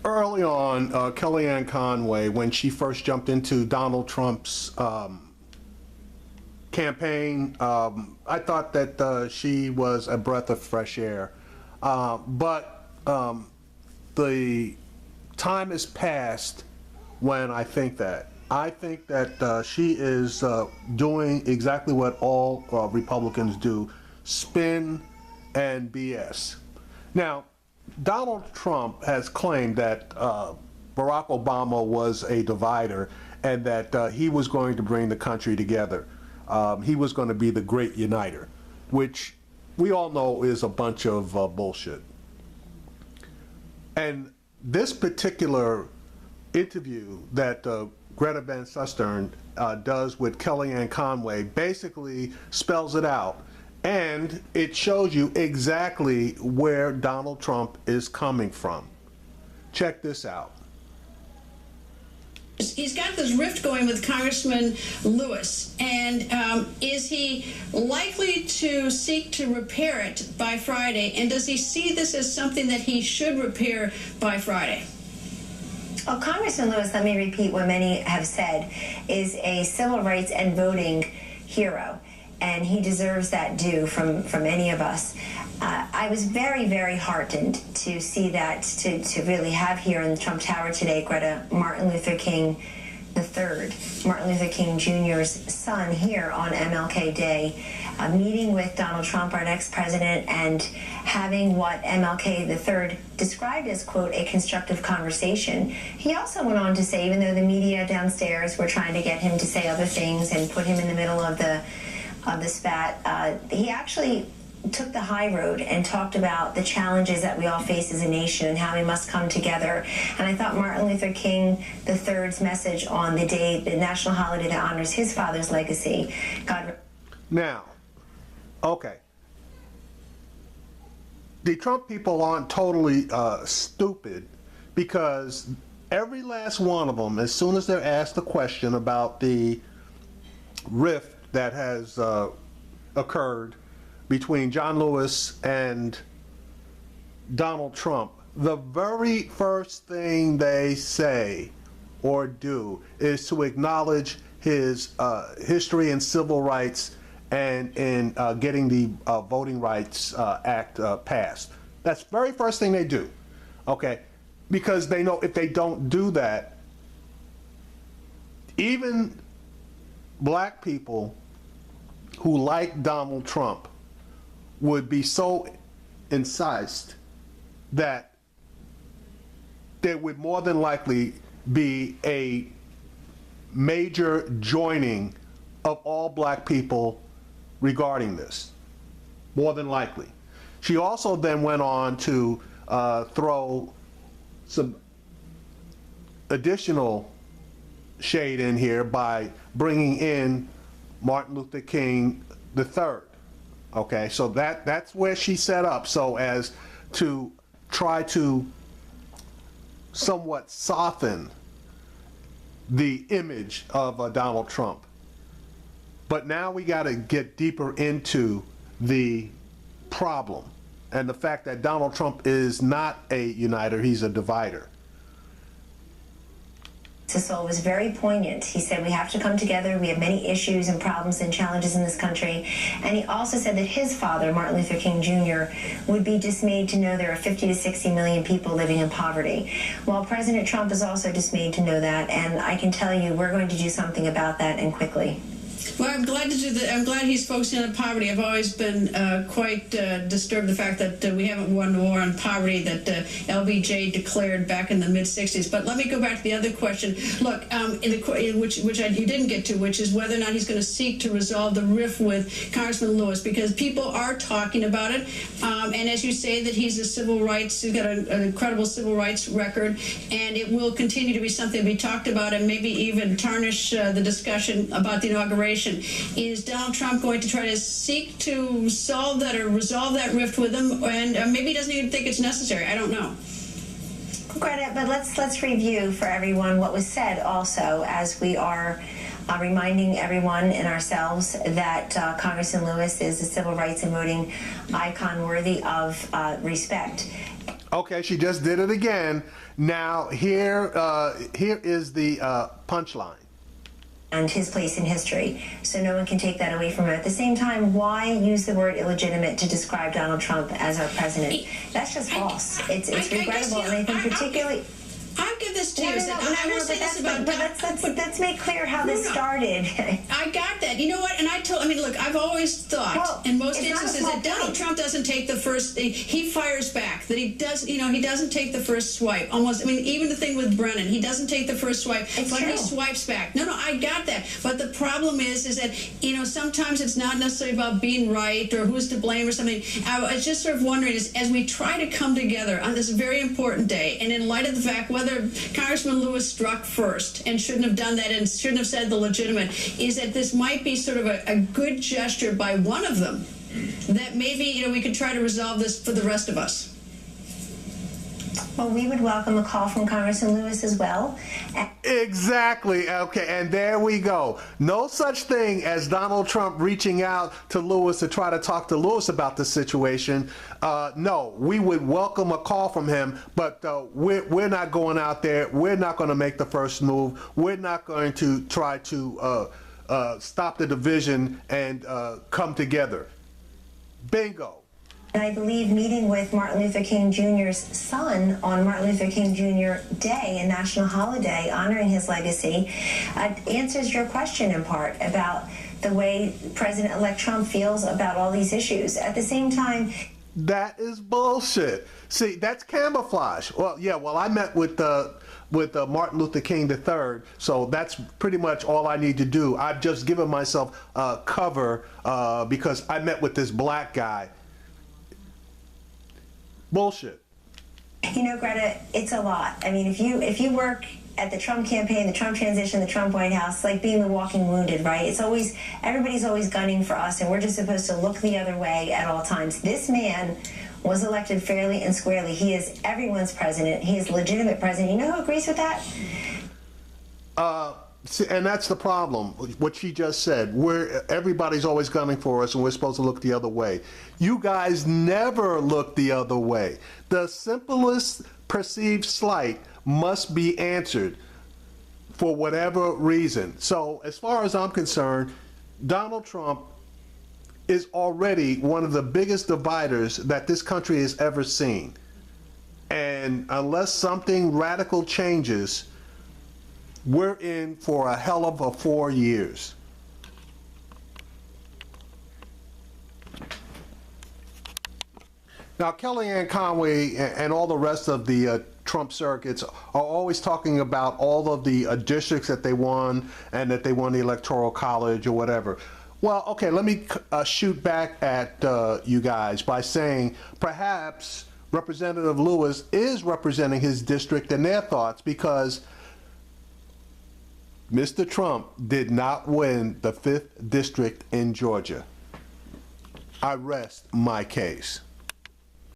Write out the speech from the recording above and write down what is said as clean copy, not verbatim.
early on, Kellyanne Conway, when she first jumped into Donald Trump's campaign, I thought that she was a breath of fresh air. But the time has passed when I think that. I think that she is doing exactly what all Republicans do, spin and BS. Now, Donald Trump has claimed that Barack Obama was a divider and that he was going to bring the country together. He was going to be the great uniter, which we all know is a bunch of bullshit. And this particular interview that Greta Van Susteren does with Kellyanne Conway basically spells it out. And it shows you exactly where Donald Trump is coming from. Check this out. He's got this rift going with Congressman Lewis, and is he likely to seek to repair it by Friday? And does he see this as something that he should repair by Friday? Well, Congressman Lewis, let me repeat what many have said, is a civil rights and voting hero. And he deserves that due from any of us. I was very, very heartened to see that, to really have here in the Trump Tower today, Greta, Martin Luther King III, Martin Luther King Jr.'s son here on MLK Day, meeting with Donald Trump, our next president, and having what MLK III described as, quote, a constructive conversation. He also went on to say, even though the media downstairs were trying to get him to say other things and put him in the middle of the spat, he actually took the high road and talked about the challenges that we all face as a nation and how we must come together. And I thought Martin Luther King III's message on the day, the national holiday that honors his father's legacy, God. Now, okay. The Trump people aren't totally stupid, because every last one of them, as soon as they're asked a question about the rift that has occurred between John Lewis and Donald Trump, the very first thing they say or do is to acknowledge his history in civil rights and in getting the Voting Rights Act passed. That's the very first thing they do, okay? Because they know if they don't do that, even black people who like Donald Trump would be so incensed that there would more than likely be a major joining of all black people regarding this, more than likely. She also then went on to throw some additional shade in here by bringing in Martin Luther King III. Okay, so that's where she set up so as to try to somewhat soften the image of Donald Trump. But now we got to get deeper into the problem and the fact that Donald Trump is not a uniter, he's a divider. Sissel was very poignant. He said we have to come together. We have many issues and problems and challenges in this country. And he also said that his father, Martin Luther King Jr., would be dismayed to know there are 50 to 60 million people living in poverty. Well, President Trump is also dismayed to know that, and I can tell you we're going to do something about that, and quickly. Well, I'm glad to do that. I'm glad he's focusing on poverty. I've always been quite disturbed the fact that we haven't won the war on poverty that LBJ declared back in the mid-'60s. But let me go back to the other question. Look, which you didn't get to, which is whether or not he's going to seek to resolve the rift with Congressman Lewis, because people are talking about it. And as you say, that he's he's got an incredible civil rights record, and it will continue to be something to be talked about and maybe even tarnish the discussion about the inauguration. Is Donald Trump going to try to seek to solve that or resolve that rift with him? And maybe he doesn't even think it's necessary. I don't know. Greta, but let's review for everyone what was said also, as we are reminding everyone and ourselves that Congressman Lewis is a civil rights and voting icon worthy of respect. Okay, she just did it again. Now here is the punchline. And his place in history, so no one can take that away from him. At the same time, why use the word illegitimate to describe Donald Trump as our president? That's just false. It's regrettable, and I think particularly. I'll give this to you. Let's make clear how this started. I got that. You know what? And look, I've always thought in most instances that Donald Trump doesn't take the first, he fires back, that he doesn't take the first swipe. Almost, even the thing with Brennan, he doesn't take the first swipe, but he swipes back. No, I got that. But the problem is that, sometimes it's not necessarily about being right or who's to blame or something. I was just sort of wondering, as we try to come together on this very important day, and in light of the fact whether Congressman Lewis struck first and shouldn't have done that and shouldn't have said the legitimate, is that this might be sort of a good gesture by one of them that maybe we could try to resolve this for the rest of us. Well, we would welcome a call from Congressman Lewis as well. Exactly. Okay, and there we go. No such thing as Donald Trump reaching out to Lewis to try to talk to Lewis about the situation. No, we would welcome a call from him, but we're not going out there. We're not going to make the first move. We're not going to try to stop the division and come together. Bingo. And I believe meeting with Martin Luther King Jr.'s son on Martin Luther King Jr. Day, a national holiday honoring his legacy, answers your question in part about the way President-elect Trump feels about all these issues. At the same time, that is bullshit. See, that's camouflage. Well, I met with Martin Luther King III, so that's pretty much all I need to do. I've just given myself cover because I met with this black guy. Bullshit. Greta, it's a lot. If you work at the Trump campaign, the Trump transition, the Trump White House, it's like being the walking wounded, right? Everybody's always gunning for us, and we're just supposed to look the other way at all times. This man was elected fairly and squarely. He is everyone's president. He is legitimate president. You know who agrees with that? And that's the problem, what she just said. Everybody's always gunning for us, and we're supposed to look the other way. You guys never look the other way. The simplest perceived slight must be answered for whatever reason. So as far as I'm concerned, Donald Trump is already one of the biggest dividers that this country has ever seen. And unless something radical changes, we're in for a hell of a 4 years. Now, Kellyanne Conway and all the rest of the Trump circuits are always talking about all of the districts that they won and that they won the Electoral College or whatever. Well, okay, let me shoot back at you guys by saying perhaps Representative Lewis is representing his district and their thoughts, because Mr. Trump did not win the 5th district in Georgia. I rest my case.